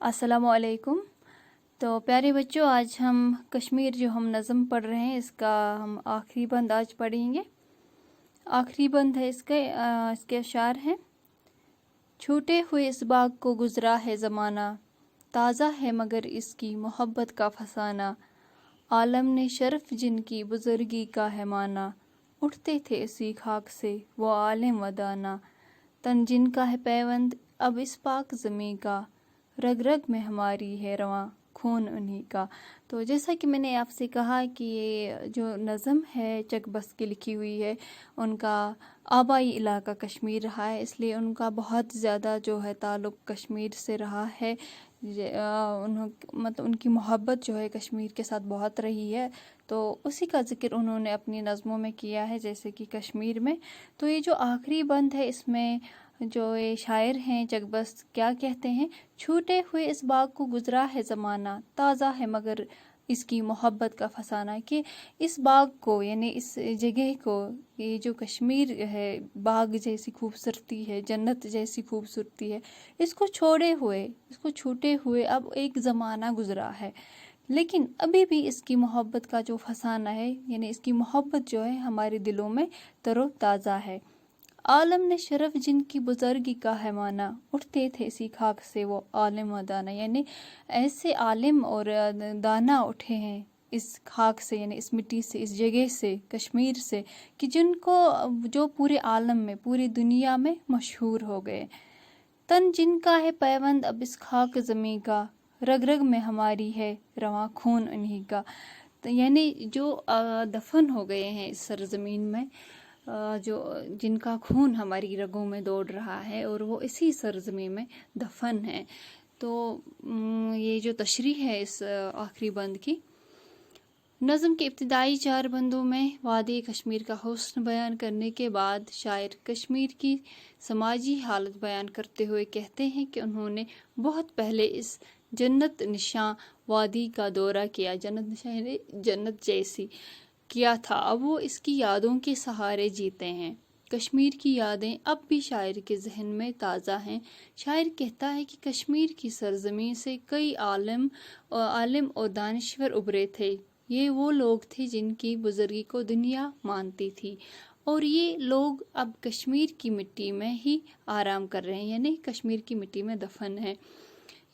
अस्सलामु अलैकुम। तो प्यारे बच्चों, आज हम कश्मीर जो हम नज़म पढ़ रहे हैं इसका हम आखिरी बंद आज पढ़ेंगे। आखिरी बंद है इसके अशार हैं। छूटे हुए इस बाग को गुज़रा है ज़माना, ताज़ा है मगर इसकी मोहब्बत का फसाना। आलम ने शर्फ जिनकी बुज़ुर्गी का है माना, उठते थे इसी खाक से वो आलिम वदाना। तन जिनका है पैवंद अब इस पाक ज़मीं का, रग रग में हमारी है रवां खून उन्हीं का। तो जैसा कि मैंने आपसे कहा कि ये जो नज़म है चकबस की लिखी हुई है, उनका आबाई इलाका कश्मीर रहा है, इसलिए उनका बहुत ज़्यादा जो है ताल्लुक़ कश्मीर से रहा है। मतलब उनकी मोहब्बत जो है कश्मीर के साथ बहुत रही है, तो उसी का ज़िक्र उन्होंने अपनी नज़मों में किया है, जैसे कि कश्मीर में। तो ये जो आखिरी बंद है इसमें जो ये शायर हैं चकबस क्या कहते हैं, छूटे हुए इस बाग को गुज़रा है ज़माना, ताज़ा है मगर इसकी मोहब्बत का फसाना। कि इस बाग को यानी इस जगह को, ये जो कश्मीर है बाग जैसी खूबसूरती है, जन्नत जैसी खूबसूरती है, इसको छूटे हुए अब एक ज़माना गुज़रा है, लेकिन अभी भी इसकी मोहब्बत का जो फसाना है यानी इसकी मोहब्बत जो है हमारे दिलों में तरोताज़ा है। आलम ने शरफ जिनकी बुज़ुर्गी का है माना, उठते थे इसी खाक से वो आलिम व दाना। यानी ऐसे आलिम और दाना उठे हैं इस खाक से, यानी इस मिट्टी से, इस जगह से, कश्मीर से, कि जिनको जो पूरे आलम में, पूरी दुनिया में मशहूर हो गए। तन जिनका है पैवंद अब इस खाक ज़मीं का, रग रग में हमारी है रवां खून उन्हीं का। तो यानी जो दफन हो गए हैं इस सरज़मीन में, जो जिनका खून हमारी रगों में दौड़ रहा है और वो इसी सरज़मीन में दफन है। तो ये जो तशरीह है इस आखिरी बंद की, नज़म के इब्तिदाई 4 बंदों में वादी कश्मीर का हुस्न बयान करने के बाद शायर कश्मीर की समाजी हालत बयान करते हुए कहते हैं कि उन्होंने बहुत पहले इस जन्नत निशां वादी का दौरा किया। जन्नत निशां यानी जन्नत जैसी किया था, अब वो इसकी यादों के सहारे जीते हैं। कश्मीर की यादें अब भी शायर के जहन में ताज़ा हैं। शायर कहता है कि कश्मीर की सरजमीं से कई आलिम और दानिश्वर उभरे थे। ये वो लोग थे जिनकी बुजुर्गी को दुनिया मानती थी, और ये लोग अब कश्मीर की मिट्टी में ही आराम कर रहे हैं, यानी कश्मीर की मिट्टी में दफन है।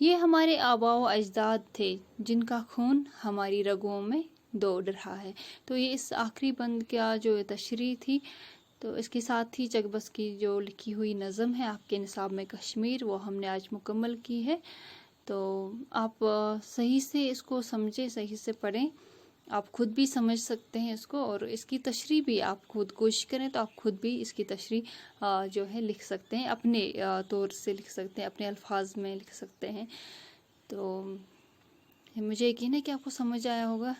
ये हमारे आबा व अजदाद थे जिनका खून हमारी रगों में दौड़ रहा है। तो ये इस आखिरी बंद का जो तशरीह थी। तो इसके साथ ही चकबस की जो लिखी हुई नज़म है आपके निसाब में कश्मीर, वो हमने आज मुकम्मल की है। तो आप सही से इसको समझें, सही से पढ़ें, आप खुद भी समझ सकते हैं इसको, और इसकी तशरीह भी आप खुद कोशिश करें तो आप खुद भी इसकी तशरीह जो है लिख सकते हैं, अपने तौर से लिख सकते हैं, अपने अल्फाज में लिख सकते हैं। तो मुझे यकीन है कि आपको समझ आया होगा।